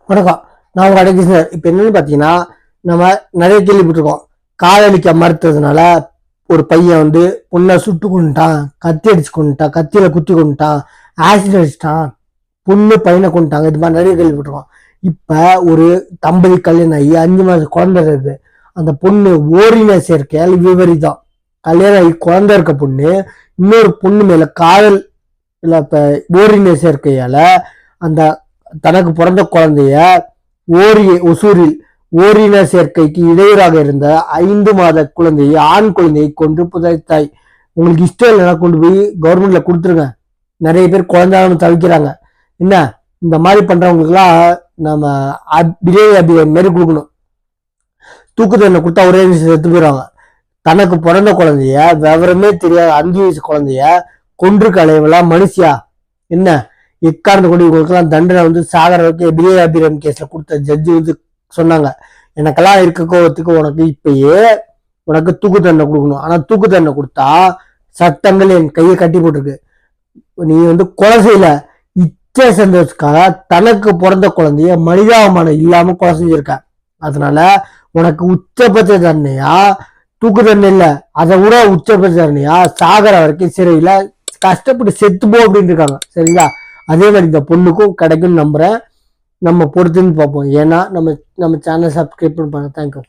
வணக்கம். நான் உங்க அடகிருஷ்ணர். இப்ப என்னன்னு பாத்தீங்கன்னா, நம்ம நிறைய கேள்விப்பட்டிருக்கோம். காதலிக்க மறுத்ததுனால ஒரு பையன் வந்து பொண்ணை சுட்டு கொண்டுட்டான், கத்தி அடிச்சு கொண்டுட்டான், கத்தியில குத்தி கொண்டுட்டான், ஆசிட் அடிச்சிட்டான், பொண்ணு பையனை கொண்டுட்டாங்க. இது மாதிரி நிறைய கேள்விப்பட்டிருக்கோம். இப்ப ஒரு தம்பதி கல்யாணம் ஆகி 5 மாதம் குழந்தை இருக்கு. அந்த பொண்ணு ஓரின சேர்க்கையால் விபரீதம். கல்யாணம் ஆகி குழந்தை இருக்க பொண்ணு இன்னொரு பொண்ணு மேல காதல் இல்ல இப்ப ஓரின சேர்க்கையால அந்த தனக்கு பிறந்த குழந்தைய ஒசூரில் ஓரின சேர்க்கைக்கு இடையூறாக இருந்த 5 மாத குழந்தையை ஆண் குழந்தையை கொண்டு புதைத்தாய். உங்களுக்கு இஷ்டம் இல்லைன்னா கொண்டு போய் கவர்மெண்ட்ல கொடுத்துருங்க. நிறைய பேர் குழந்தைன்னு தவிக்கிறாங்க. என்ன இந்த மாதிரி பண்றவங்களுக்குலாம் நம்ம அபிநயம் மாரி கொடுக்கணும். தூக்கு தண்டனை கொடுத்தா ஒரே நிமிஷம் செத்து போயிடுவாங்க. தனக்கு பிறந்த குழந்தைய விவரமே தெரியாத 5 வயசு குழந்தைய கொன்று கலைவெல்லாம் மனுஷியா என்ன எக்காரணத்தை கொண்டு இவங்களுக்கெல்லாம் தண்டனை வந்து சாகர வரைக்கும் அபிநயம் கேஸ்ல கொடுத்த ஜட்ஜி வந்து சொன்னாங்க, எனக்கெல்லாம் இருக்க கோவத்துக்கு உனக்கு இப்பயே உனக்கு தூக்கு தண்டனை கொடுக்கணும். ஆனா தூக்கு தண்டனை கொடுத்தா சட்டங்கள் என் கையை கட்டி போட்டிருக்கு. நீ வந்து கொலை செய்யல, இச்சை சந்தோஷத்துக்காக தனக்கு பிறந்த குழந்தைய மனிதாபமானம் இல்லாம கொலை செஞ்சிருக்க. அதனால உனக்கு உச்சபட்ச தண்டனையா தூக்கு தண்டனை இல்ல, அதை விட உச்சபட்ச தண்டனையா சாகர வரைக்கும் சிறையில கஷ்டப்பட்டு செத்து போ அப்படின்னு இருக்காங்க. சரிங்களா? அதே மாதிரி இந்த பொண்ணுக்கும் கிடைக்கும்னு நம்புறேன். நம்ம பொறுத்துன்னு பார்ப்போம். ஏன்னா நம்ம சேனல் சப்ஸ்கிரைப் பண்ணி பாருங்க. தேங்க்யூ.